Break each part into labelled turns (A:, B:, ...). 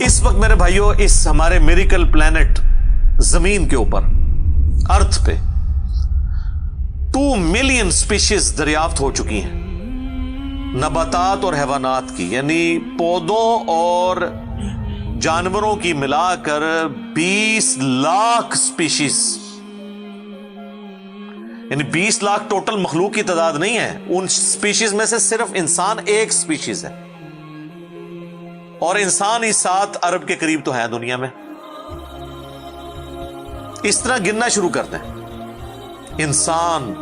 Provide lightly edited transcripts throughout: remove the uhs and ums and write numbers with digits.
A: اس وقت میرے بھائیوں اس ہمارے میریکل پلانٹ زمین کے اوپر ارتھ پہ 2 ملین سپیشیز دریافت ہو چکی ہیں نباتات اور حیوانات کی، یعنی پودوں اور جانوروں کی ملا کر 20 لاکھ سپیشیز، یعنی 20 لاکھ ٹوٹل مخلوق کی تعداد نہیں ہے، ان سپیشیز میں سے صرف انسان ایک سپیشیز ہے، اور انسان ہی 7 ارب کے قریب تو ہے دنیا میں۔ اس طرح گننا شروع کرتے ہیں، انسان،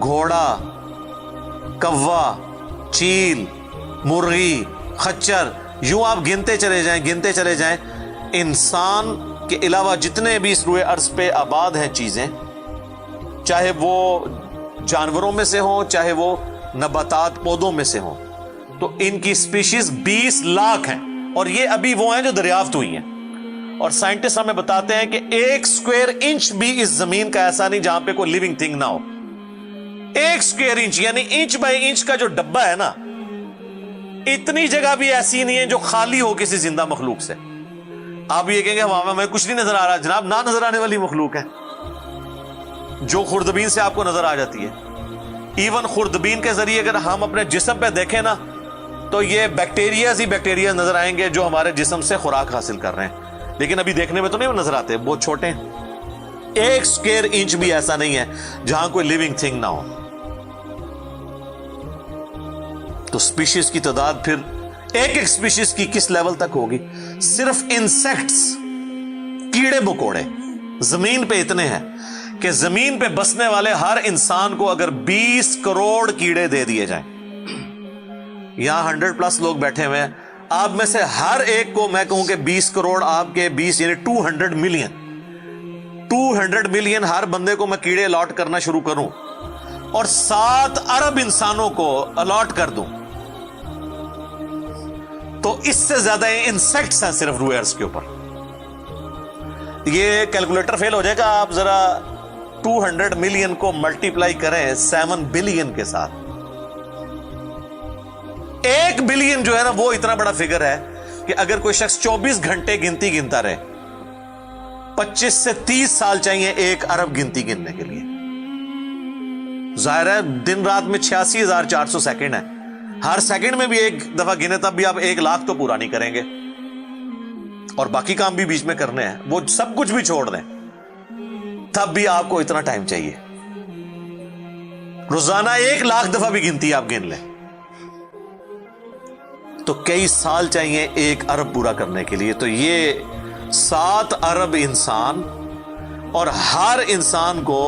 A: گھوڑا، کوا، چیل، مرغی، خچر، یوں آپ گنتے چلے جائیں۔ انسان کے علاوہ جتنے بھی اس روئے ارض پہ آباد ہیں چیزیں، چاہے وہ جانوروں میں سے ہوں چاہے وہ نباتات پودوں میں سے ہوں، تو ان کی سپیشیز 20 لاکھ ہیں، اور یہ ابھی وہ ہیں جو دریافت ہوئی ہیں۔ اور سائنٹسٹ ہمیں بتاتے ہیں کہ 1 اسکوائر انچ بھی اس زمین کا ایسا نہیں جہاں پہ کوئی لیونگ تھنگ نہ ہو۔ 1 اسکوائر انچ یعنی انچ بائی انچ کا جو ڈبہ ہے نا، اتنی جگہ بھی ایسی نہیں ہے جو خالی ہو کسی زندہ مخلوق سے۔ آپ یہ کہیں گے ہوا میں کچھ نہیں نظر آ رہا، جناب نہ نظر آنے والی مخلوق ہے جو خوردبین سے آپ کو نظر آ جاتی ہے۔ ایون خوردبین کے ذریعے اگر ہم اپنے جسم پہ دیکھیں نا، تو یہ بیکٹیریاز ہی بیکٹیریاز نظر آئیں گے جو ہمارے جسم سے خوراک حاصل کر رہے ہیں، لیکن ابھی دیکھنے میں تو نہیں نظر آتے، بہت چھوٹے ہیں۔ 1 اسکوائر انچ بھی ایسا نہیں ہے جہاں کوئی لیونگ تھنگ نہ ہو۔ تو سپیشیز کی تعداد پھر ایک سپیشیز کی کس لیول تک ہوگی؟ صرف انسیکٹس، کیڑے مکوڑے زمین پہ اتنے ہیں کہ زمین پہ بسنے والے ہر انسان کو اگر 20 کروڑ کیڑے دے دیے جائیں، یہاں 100+ لوگ بیٹھے ہوئے ہیں، آپ میں سے ہر ایک کو میں کہوں کہ 20 کروڑ آپ کے 20 یعنی 200 ملین ہر بندے کو میں کیڑے الاٹ کرنا شروع کروں اور 7 ارب انسانوں کو الاٹ کر دوں، تو اس سے زیادہ انسیکٹس ہیں صرف روئے ارض کے اوپر۔ یہ کیلکولیٹر فیل ہو جائے گا، آپ ذرا 200 ملین کو ملٹیپلائی کریں 7 بلین کے ساتھ۔ 1 بلین جو ہے نا وہ اتنا بڑا فگر ہے کہ اگر کوئی شخص 24 گھنٹے گنتی گنتا رہے، 25 سے 30 سال چاہیے 1 ارب گنتی گننے کے لیے۔ ظاہر ہے دن رات میں 86,400 سیکنڈ ہے، ہر سیکنڈ میں بھی 1 دفعہ گنے تب بھی آپ 1 لاکھ تو پورا نہیں کریں گے، اور باقی کام بھی بیچ میں کرنے ہیں، وہ سب کچھ بھی چھوڑ دیں تب بھی آپ کو اتنا ٹائم چاہیے۔ روزانہ 1 لاکھ دفعہ بھی گنتی آپ گن لیں تو کئی سال چاہیے 1 ارب پورا کرنے کے لیے۔ تو یہ 7 ارب انسان، اور ہر انسان کو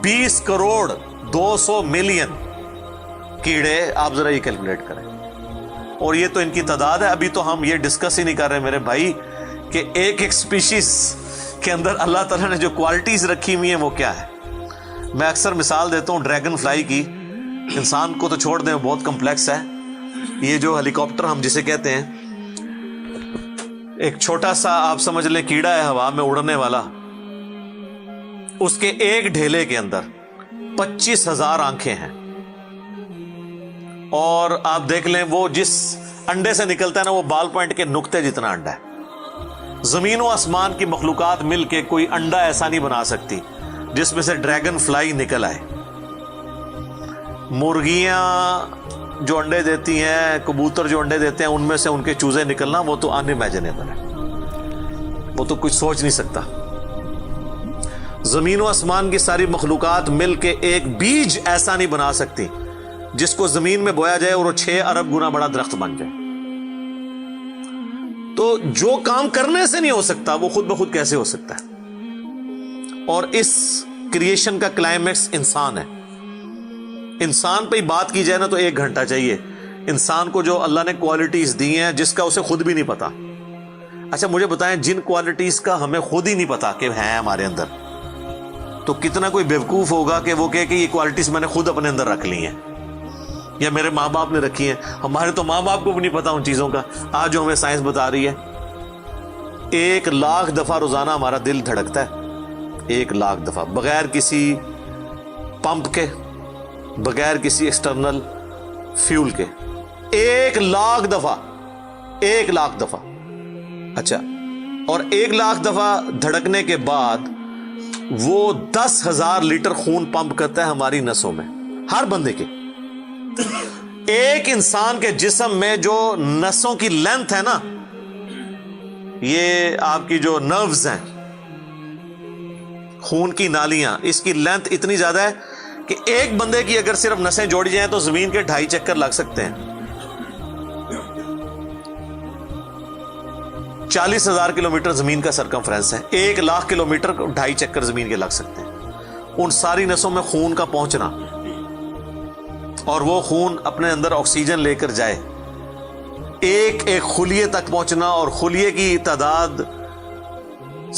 A: 20 کروڑ 200 ملین کیڑے، آپ ذرا یہ کیلکولیٹ کریں، اور یہ تو ان کی تعداد ہے۔ ابھی تو ہم یہ ڈسکس ہی نہیں کر رہے میرے بھائی کہ ایک سپیشیز کے اندر اللہ تعالیٰ نے جو کوالٹیز رکھی ہوئی ہیں وہ کیا ہے۔ میں اکثر مثال دیتا ہوں ڈریگن فلائی کی، انسان کو تو چھوڑ دیں بہت کمپلیکس ہے۔ یہ جو ہیلی کاپٹر ہم جسے کہتے ہیں، ایک چھوٹا سا آپ سمجھ لیں کیڑا ہے ہوا میں اڑنے والا، اس کے ایک ڈھیلے کے اندر 25,000 آنکھیں ہیں، اور آپ دیکھ لیں وہ جس انڈے سے نکلتا ہے نا وہ بال پوائنٹ کے نقطے جتنا انڈا ہے۔ زمین و آسمان کی مخلوقات مل کے کوئی انڈا ایسا نہیں بنا سکتی جس میں سے ڈریگن فلائی نکل آئے۔ مرغیاں جو انڈے دیتی ہیں، کبوتر جو انڈے دیتے ہیں، ان میں سے ان کے چوزے نکلنا وہ تو انِمیجنیبل ہے، وہ تو کچھ سوچ نہیں سکتا۔ زمین و آسمان کی ساری مخلوقات مل کے ایک بیج ایسا نہیں بنا سکتی جس کو زمین میں بویا جائے اور وہ 6 ارب گنا بڑا درخت بن جائے۔ تو جو کام کرنے سے نہیں ہو سکتا وہ خود بخود کیسے ہو سکتا ہے؟ اور اس کریشن کا کلائمیکس انسان ہے۔ انسان پہ ہی بات کی جائے نا تو 1 گھنٹہ چاہیے۔ انسان کو جو اللہ نے کوالٹیز دی ہیں جس کا اسے خود بھی نہیں پتا۔ اچھا مجھے بتائیں، جن کوالٹیز کا ہمیں خود ہی نہیں پتا کہ ہیں ہمارے اندر، تو کتنا کوئی بیوقوف ہوگا کہ وہ کہے کہ یہ کوالٹیز میں نے خود اپنے اندر رکھ لی ہیں یا میرے ماں باپ نے رکھی ہیں۔ ہمارے تو ماں باپ کو بھی نہیں پتا ان چیزوں کا، آج جو ہمیں سائنس بتا رہی ہے۔ 1 لاکھ دفعہ روزانہ ہمارا دل دھڑکتا ہے، 1 لاکھ دفعہ، بغیر کسی پمپ کے، بغیر کسی ایکسٹرنل فیول کے، 1 لاکھ دفعہ، 1 لاکھ دفعہ۔ اچھا، اور 1,00,000 دفعہ دھڑکنے کے بعد وہ 10,000 لیٹر خون پمپ کرتا ہے ہماری نسوں میں، ہر بندے کے. ایک انسان کے جسم میں جو نسوں کی لینتھ ہے نا، یہ آپ کی جو نروز ہیں، خون کی نالیاں، اس کی لینتھ اتنی زیادہ ہے کہ ایک بندے کی اگر صرف نسیں جوڑی جائیں تو زمین کے 2.5 چکر لگ سکتے ہیں. 40,000 کلومیٹر زمین کا سرکمفرنس ہے، 1,00,000 کلومیٹر 2.5 چکر زمین کے لگ سکتے ہیں. ان ساری نسوں میں خون کا پہنچنا اور وہ خون اپنے اندر آکسیجن لے کر جائے، ایک ایک خلیے تک پہنچنا، اور خلیے کی تعداد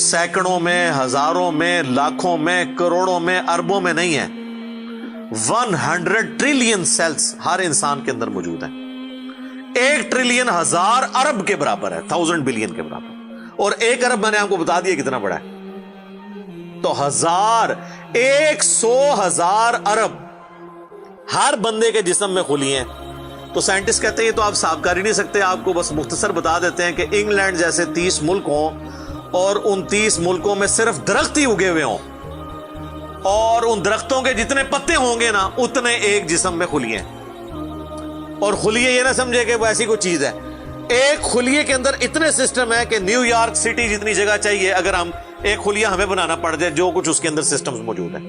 A: سینکڑوں میں، ہزاروں میں، لاکھوں میں، کروڑوں میں، اربوں میں نہیں ہے. 100 ٹریلین سیلز ہر انسان کے اندر موجود ہیں. 1 ٹریلین 1000 ارب کے برابر ہے، 1000 بلین کے برابر. اور 1 ارب میں نے آپ کو بتا دیا کتنا بڑا ہے. تو 100,000 ارب ہر بندے کے جسم میں خلیے ہیں. تو سائنٹسٹ کہتے ہیں یہ تو آپ صاف کر ہی نہیں سکتے، آپ کو بس مختصر بتا دیتے ہیں کہ انگلینڈ جیسے 30 ملک ہوں اور ان 30 ملکوں میں صرف درخت ہی اگے ہوئے ہوں، اور ان درختوں کے جتنے پتے ہوں گے نا اتنے ایک جسم میں خلیے ہیں. اور خلیے یہ نہ سمجھے کہ وہ ایسی کوئی چیز ہے، ایک خلیے کے اندر اتنے سسٹم ہے کہ نیو یارک سٹی جتنی جگہ چاہیے اگر ہم ایک خلیہ ہمیں بنانا پڑ جائے، جو کچھ اس کے اندر سسٹمز موجود ہیں.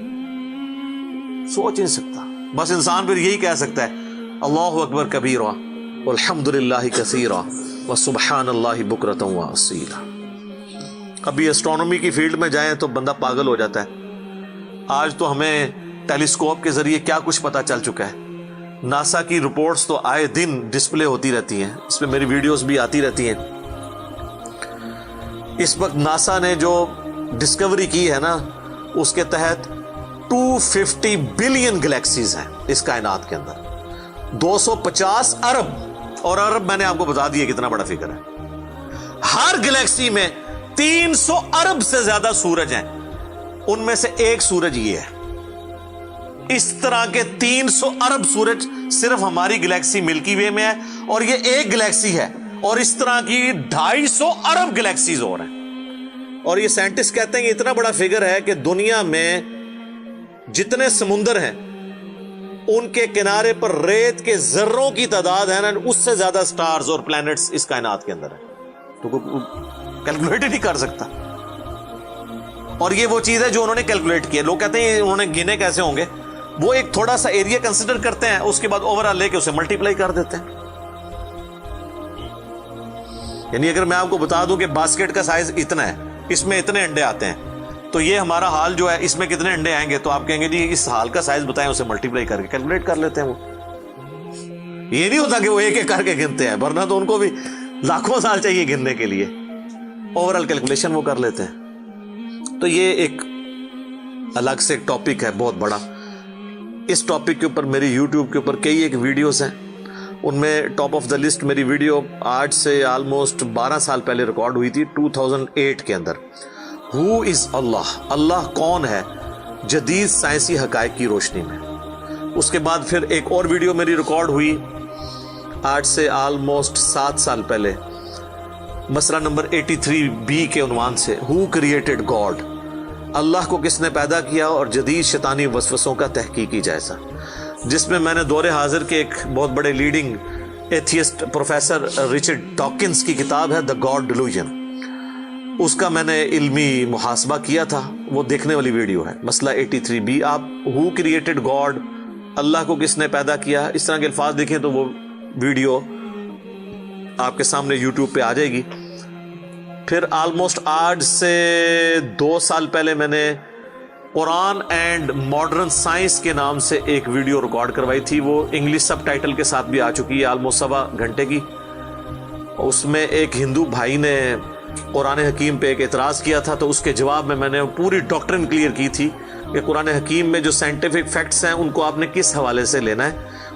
A: سوچ نہیں سکتا. بس انسان پھر یہی کہہ سکتا ہے اللہ اکبر کبیرہ والحمد للہ کثیرہ وسبحان اللہ بکرۃ واصیلا. ابھی ایسٹرونومی کی فیلڈ میں جائیں تو بندہ پاگل ہو جاتا ہے. آج تو ہمیں ٹیلیسکوپ کے ذریعے کیا کچھ پتا چل چکا ہے. ناسا کی رپورٹس تو آئے دن ڈسپلے ہوتی رہتی ہیں، اس میں میری ویڈیوز بھی آتی رہتی ہیں. اس وقت ناسا نے جو ڈسکوری کی ہے نا، اس کے تحت 250 بلین گلیکسیز ہیں اس کائنات کے اندر، 250 ارب. اور ارب میں نے آپ کو بتا دیا کتنا بڑا فگر ہے. ہر گلیکسی میں 300 ارب سے زیادہ سورج ہیں، ان میں سے ایک سورج یہ ہے. اس طرح کے 300 ارب سورج صرف ہماری گلیکسی ملکی وے میں ہے، اور یہ ایک گلیکسی ہے، اور اس طرح کی 250 ارب گلیکسیز اور ہیں. اور یہ سائنٹسٹ کہتے ہیں کہ اتنا بڑا فگر ہے کہ دنیا میں جتنے سمندر ہیں ان کے کنارے پر ریت کے ذروں کی تعداد ہے نا، اس سے زیادہ سٹارز اور پلانٹس اس کائنات کے اندر ہے. تو کوئی کیلکولیٹ ہی نہیں کر سکتا. اور یہ وہ چیز ہے جو انہوں نے کیلکولیٹ کی ہے. لوگ کہتے ہیں انہوں نے گنے کیسے ہوں گے؟ وہ ایک تھوڑا سا ایریا کنسیڈر کرتے ہیں، اس کے بعد اوور آل لے کے اسے ملٹیپلائی کر دیتے ہیں. یعنی اگر میں آپ کو بتا دوں کہ باسکٹ کا سائز اتنا ہے، اس میں اتنے انڈے آتے ہیں، تو یہ ہمارا حال جو ہے اس میں کتنے انڈے آئیں گے، تو آپ کہیں گے جی اس حال کا سائز بتائیں، اسے ملٹیپلائی کر کے کیلکولیٹ کر لیتے ہیں. وہ یہ نہیں ہوتا کہ وہ ایک ایک کر کے گنتے ہیں، ورنہ تو ان کو بھی لاکھوں سال چاہیے گننے کے لیے. اوور آل کیلکولیشن وہ کر لیتے ہیں. تو یہ ایک الگ سے ایک ٹاپک ہے بہت بڑا. اس ٹاپک کے اوپر میری یوٹیوب کے اوپر کئی ایک ویڈیوز ہیں، ان میں ٹاپ آف دا لسٹ میری ویڈیو آج سے آلموسٹ 12 سال پہلے ریکارڈ ہوئی تھی 2008 کے اندر. ہو از اللہ، اللہ کون ہے جدید سائنسی حقائق کی روشنی میں. اس کے بعد پھر ایک اور ویڈیو میری ریکارڈ ہوئی آج سے آلموسٹ 7 سال پہلے، مسئلہ نمبر 83B کے عنوان سے، ہو کریٹڈ گاڈ، اللہ کو کس نے پیدا کیا اور جدید شیطانی وسوسوں کا تحقیقی جائزہ، جس میں نے دور حاضر کے ایک بہت بڑے leading atheist professor Richard Dawkins کی کتاب ہے دا گاڈ ڈیلوژن، اس کا میں نے علمی محاسبہ کیا تھا. وہ دیکھنے والی ویڈیو ہے، مسئلہ 83B. آپ ہو کریٹڈ گاڈ، اللہ کو کس نے پیدا کیا، اس طرح کے الفاظ دیکھیں تو وہ ویڈیو آپ کے سامنے یوٹیوب پہ آ جائے گی. پھر آلموسٹ آج سے 2 سال پہلے میں نے قرآن اینڈ ماڈرن سائنس کے نام سے ایک ویڈیو ریکارڈ کروائی تھی. وہ انگلش سب ٹائٹل کے ساتھ بھی آ چکی ہے، آلموسٹ 1.25 گھنٹے کی. اس میں ایک ہندو بھائی نے قرآن حکیم پہ ایک اعتراض کیا تھا، تو اس کے جواب میں نے پوری ڈاکٹرن کلیئر کی تھی کہ قرآن حکیم میں جو سائنٹیفک فیکٹس ہیں ان کو آپ نے کس حوالے سے لینا ہے.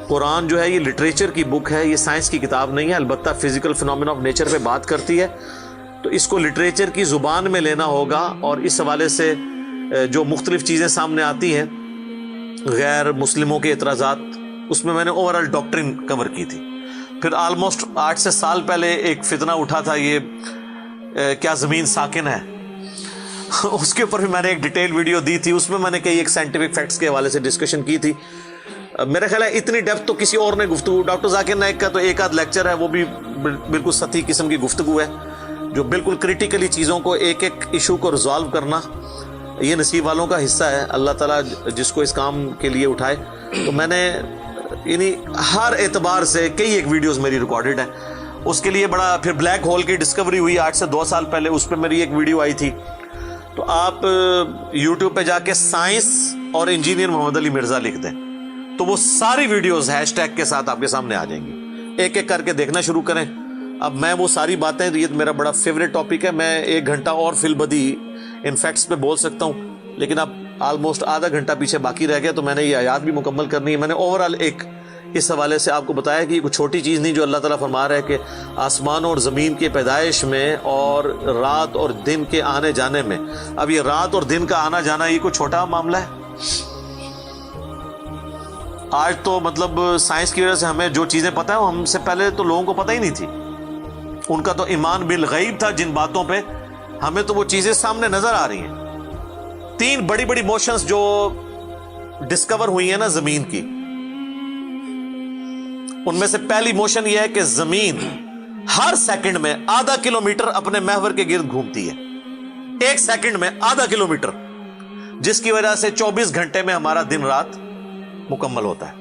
A: قرآن جو ہے یہ لٹریچر کی بک ہے، یہ سائنس کی کتاب نہیں ہے. البتہ فزیکل فینومینا آف نیچر پہ بات کرتی ہے، تو اس کو لٹریچر کی زبان میں لینا ہوگا. اور اس حوالے سے جو مختلف چیزیں سامنے آتی ہیں غیر مسلموں کے اعتراضات، اس میں نے اوور آل ڈاکٹرن کور کی تھی. پھر آلموسٹ 8 سے سال پہلے ایک فتنہ اٹھا تھا، یہ کیا زمین ساکن ہے؟ اس کے اوپر بھی میں نے ایک ڈیٹیل ویڈیو دی تھی، اس میں میں نے کئی ایک سائنٹیفک فیکٹس کے حوالے سے ڈسکشن کی تھی. میرا خیال ہے اتنی ڈیپتھ تو کسی اور نے گفتگو، ڈاکٹر ذاکر نائک کا تو ایک آدھ لیکچر ہے، وہ بھی بالکل سطحی قسم کی گفتگو ہے، جو بالکل کریٹیکلی چیزوں کو ایک ایک ایشو کو ریزالو کرنا یہ نصیب والوں کا حصہ ہے. اللہ تعالیٰ جس کو اس کام کے لیے اٹھائے. تو میں نے یعنی ہر اعتبار سے کئی ایک ویڈیوز میری ریکارڈڈ ہیں. اس کے لیے بڑا پھر بلیک ہول کی ڈسکوری ہوئی 8 سے 2 سال پہلے، اس پہ میری ایک ویڈیو آئی تھی. تو آپ یوٹیوب پہ جا کے سائنس اور انجینئر محمد علی مرزا لکھ دیں تو وہ ساری ویڈیوز ہیش ٹیگ کے ساتھ آپ کے سامنے آ جائیں گی. ایک ایک کر کے دیکھنا شروع کریں. اب میں وہ ساری باتیں، یہ میرا بڑا فیوریٹ ٹاپک ہے، میں 1 گھنٹہ اور فی البدی ان فیکٹس پہ بول سکتا ہوں، لیکن اب آلموسٹ آدھا گھنٹہ پیچھے باقی رہ گیا، تو میں نے یہ آیات بھی مکمل کرنی ہے. میں نے اوورآل ایک اس حوالے سے آپ کو بتایا کہ یہ کوئی چھوٹی چیز نہیں جو اللہ تعالیٰ فرما رہا ہے کہ آسمان اور زمین کی پیدائش میں اور رات اور دن کے آنے جانے میں. اب یہ رات اور دن کا آنا جانا یہ کوئی چھوٹا معاملہ ہے؟ آج تو مطلب سائنس کی وجہ سے ہمیں جو چیزیں پتہ ہیں ہم سے پہلے تو لوگوں کو پتہ ہی نہیں تھی. ان کا تو ایمان بالغیب تھا جن باتوں پہ، ہمیں تو وہ چیزیں سامنے نظر آ رہی ہیں. 3 بڑی بڑی موشنز جو ڈسکور ہوئی ہیں نا زمین کی، ان میں سے پہلی موشن یہ ہے کہ زمین ہر سیکنڈ میں آدھا کلومیٹر اپنے محور کے گرد گھومتی ہے. 1 سیکنڈ میں آدھا کلومیٹر، جس کی وجہ سے 24 گھنٹے میں ہمارا دن رات مکمل ہوتا ہے.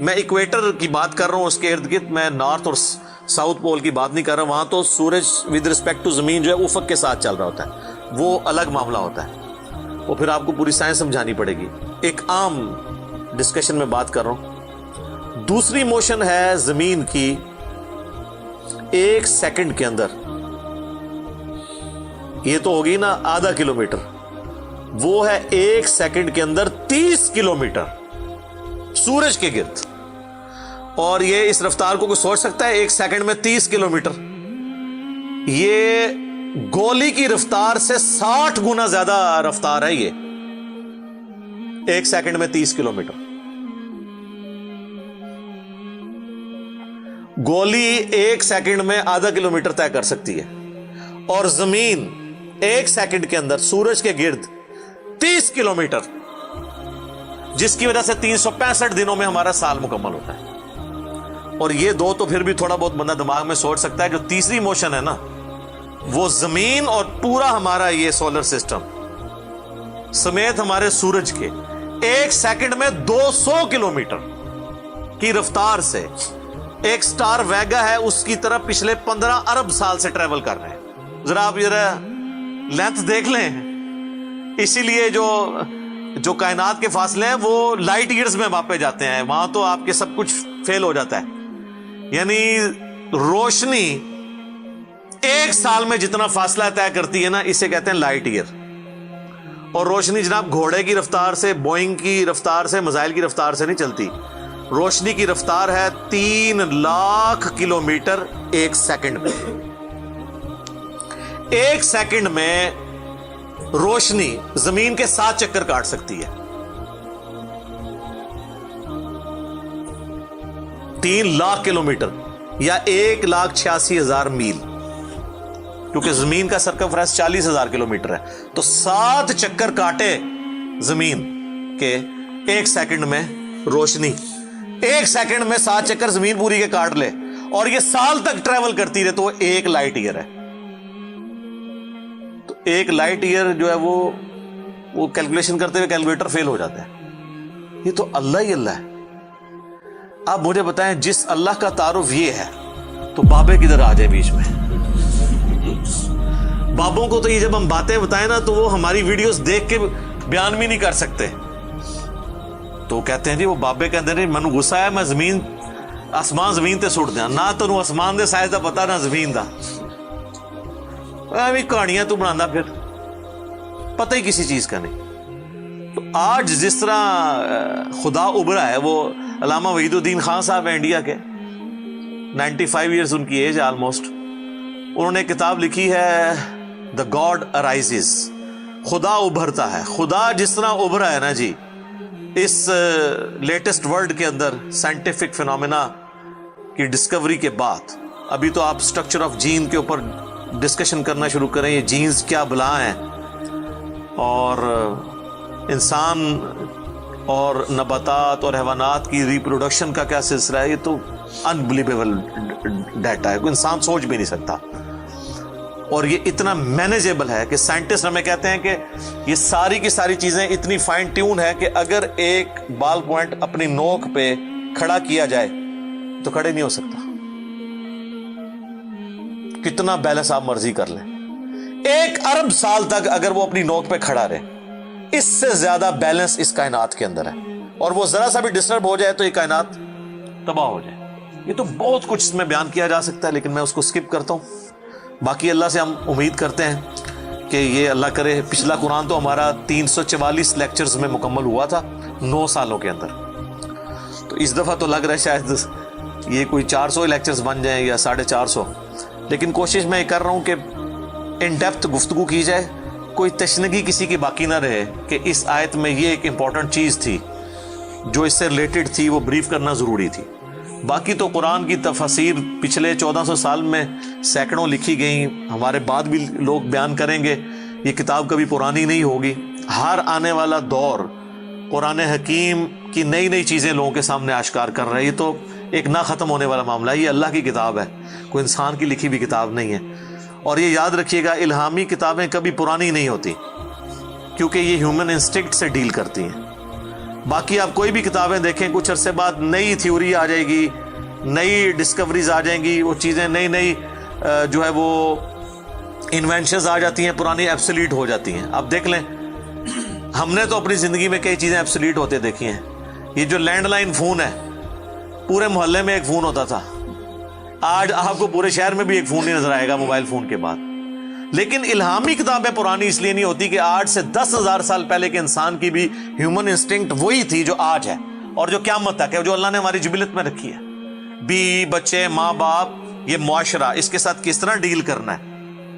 A: میں ایکویٹر کی بات کر رہا ہوں، اس کے ارد گرد، میں نارتھ اور ساؤتھ پول کی بات نہیں کر رہا. وہاں تو سورج ود رسپیکٹ ٹو زمین جو ہے افق کے ساتھ چل رہا ہوتا ہے، وہ الگ معاملہ ہوتا ہے، وہ پھر آپ کو پوری سائنس سمجھانی پڑے گی. ایک عام ڈسکشن میں بات کر رہا ہوں. دوسری موشن ہے زمین کی 1 سیکنڈ کے اندر، یہ تو ہوگی نا آدھا کلومیٹر، وہ ہے 1 سیکنڈ کے اندر 30 کلومیٹر سورج کے گرد. اور یہ اس رفتار کو کوئی سوچ سکتا ہے؟ 1 سیکنڈ میں 30 کلومیٹر، یہ گولی کی رفتار سے 60 گنا زیادہ رفتار ہے. یہ 1 سیکنڈ میں 30 کلومیٹر. گولی 1 سیکنڈ میں آدھا کلومیٹر طے کر سکتی ہے، اور زمین 1 سیکنڈ کے اندر سورج کے گرد 30 کلومیٹر، جس کی وجہ سے 365 دنوں میں ہمارا سال مکمل ہوتا ہے. اور یہ 2 تو پھر بھی تھوڑا بہت بندہ دماغ میں سوچ سکتا ہے. جو تیسری موشن ہے نا، وہ زمین اور پورا ہمارا یہ سولر سسٹم سمیت ہمارے سورج کے 1 سیکنڈ میں 200 کلومیٹر کی رفتار سے ایک سٹار ویگا ہے اس کی طرف پچھلے 15 ارب سال سے ٹریول کر رہے ہیں. ذرا آپ ذرا لینتھ دیکھ لیں. اسی لیے جو کائنات کے فاصلے ہیں وہ لائٹ ایئرز میں ماپے جاتے ہیں. وہاں تو آپ کے سب کچھ فیل ہو جاتا ہے. یعنی روشنی 1 سال میں جتنا فاصلہ طے کرتی ہے نا، اسے کہتے ہیں لائٹ ایئر. اور روشنی جناب گھوڑے کی رفتار سے، بوئنگ کی رفتار سے، میزائل کی رفتار سے نہیں چلتی. روشنی کی رفتار ہے 3 لاکھ کلومیٹر 1 سیکنڈ میں. 1 سیکنڈ میں روشنی زمین کے 7 چکر کاٹ سکتی ہے. 3 لاکھ کلومیٹر یا 1,86,000 میل، کیونکہ زمین کا سرکمفرنس 40,000 کلومیٹر ہے. تو 7 چکر کاٹے زمین کے 1 سیکنڈ میں روشنی، 1 سیکنڈ میں 7 چکر زمین پوری کے کاٹ لے، اور یہ سال تک ٹریول کرتی رہے، تو وہ 1 لائٹ ایئر ہے. تو 1 لائٹ ایئر جو ہے وہ کیلکولیشن کرتے ہوئے کیلکولیٹر فیل ہو جاتا ہے. یہ تو اللہ ہی اللہ ہے. آپ مجھے بتائیں، جس اللہ کا تعارف یہ ہے تو بابے کدھر آ جائے بیچ میں؟ بابوں کو تو یہ جب ہم باتیں بتائیں نا تو وہ ہماری ویڈیوز دیکھ کے بیان بھی نہیں کر سکتے. تو کہتے ہیں جی وہ بابے کہتے ہیں مینوں غصہ ہے، میں زمین آسمان زمین تے سٹ دیا. نہ تینوں آسمان دے سائز دا پتا نہ زمین دا، ایویں کہانیاں تو بنانا، پھر پتہ ہی کسی چیز کا نہیں. تو آج جس طرح خدا ابھرا ہے، وہ علامہ وحید الدین خان صاحب ہیں انڈیا کے، 95 ایئرز ان کی ایج آلموسٹ. انہوں نے کتاب لکھی ہے دا گاڈ ارائزز، خدا ابھرتا ہے. خدا جس طرح ابھرا ہے نا جی اس لیٹسٹ ورلڈ کے اندر سائنٹیفک فینومینا کی ڈسکوری کے بعد، ابھی تو آپ سٹرکچر آف جین کے اوپر ڈسکشن کرنا شروع کریں یہ جینز کیا بلا ہیں اور انسان اور نباتات اور حیوانات کی ریپروڈکشن کا کیا سلسلہ ہے، یہ تو انبلیویبل ڈیٹا ہے، کوئی انسان سوچ بھی نہیں سکتا. اور یہ اتنا مینیجیبل ہے کہ سائنٹسٹ ہمیں کہتے ہیں کہ یہ ساری کی ساری چیزیں اتنی فائن ٹیون ہے کہ اگر ایک بال پوائنٹ اپنی نوک پہ کھڑا کیا جائے تو کھڑے نہیں ہو سکتا. کتنا بیلنس آپ مرضی کر لیں، 1 ارب سال تک اگر وہ اپنی نوک پہ کھڑا رہے، اس سے زیادہ بیلنس اس کائنات کے اندر ہے، اور وہ ذرا سا بھی ڈسٹرب ہو جائے تو یہ کائنات تباہ ہو جائے. یہ تو بہت کچھ اس میں بیان کیا جا سکتا ہے لیکن میں اس کو سکپ کرتا ہوں. باقی اللہ سے ہم امید کرتے ہیں کہ یہ اللہ کرے. پچھلا قرآن تو ہمارا 344 لیکچرز میں مکمل ہوا تھا 9 سالوں کے اندر، تو اس دفعہ تو لگ رہا ہے شاید یہ کوئی 400 لیکچرز بن جائیں یا 450. لیکن کوشش میں یہ کر رہا ہوں کہ ان ڈیپتھ گفتگو کی جائے، کوئی تشنگی کسی کی باقی نہ رہے کہ اس آیت میں یہ ایک امپورٹنٹ چیز تھی جو اس سے ریلیٹڈ تھی، وہ بریف کرنا ضروری تھی. باقی تو قرآن کی تفاسیر پچھلے 1400 سال میں سینکڑوں لکھی گئیں، ہمارے بعد بھی لوگ بیان کریں گے. یہ کتاب کبھی پرانی نہیں ہوگی. ہر آنے والا دور قرآن حکیم کی نئی نئی چیزیں لوگوں کے سامنے آشکار کر رہے ہیں. یہ تو ایک نہ ختم ہونے والا معاملہ ہے. یہ اللہ کی کتاب ہے، کوئی انسان کی لکھی ہوئی کتاب نہیں ہے. اور یہ یاد رکھیے گا، الہامی کتابیں کبھی پرانی نہیں ہوتی کیونکہ یہ ہیومن انسٹنکٹ سے ڈیل کرتی ہیں. باقی آپ کوئی بھی کتابیں دیکھیں، کچھ عرصے بعد نئی تھیوری آ جائے گی، نئی ڈسکوریز آ جائیں گی، وہ چیزیں نئی جو ہے وہ انوینشنز آ جاتی ہیں، پرانی ایبسلیٹ ہو جاتی ہیں. آپ دیکھ لیں، ہم نے تو اپنی زندگی میں کئی چیزیں ایبسلیٹ ہوتے دیکھی ہیں. یہ جو لینڈ لائن فون ہے، پورے محلے میں ایک فون ہوتا تھا، آج آپ کو پورے شہر میں بھی ایک فون نہیں نظر آئے گا موبائل فون کے بعد. لیکن الہامی کتابیں پرانی اس لیے نہیں ہوتی کہ آج سے 10,000 سال پہلے کے انسان کی بھی ہیومن انسٹنکٹ وہی تھی جو آج ہے اور جو قیامت تک ہے، جو اللہ نے ہماری جبلت میں رکھی ہے. بیوی بچے، ماں باپ، یہ معاشرہ، اس کے ساتھ کس طرح ڈیل کرنا ہے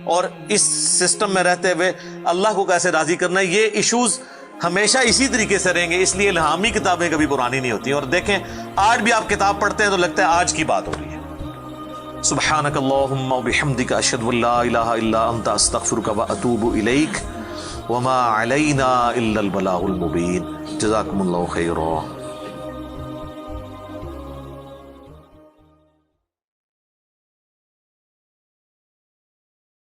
A: اور اس سسٹم میں رہتے ہوئے اللہ کو کیسے راضی کرنا ہے، یہ ایشوز ہمیشہ اسی طریقے سے رہیں گے. اس لیے الہامی کتابیں کبھی پرانی نہیں ہوتی. اور دیکھیں، آج بھی آپ کتاب پڑھتے ہیں تو لگتا ہے آج کی بات ہو رہی ہے. سبحانک اللہم وبحمدک، اشہد ان لا الہ الا انت، استغفرک واتوب الیک، وما علینا الا البلاغ المبین. جزاکم اللہ خیرا.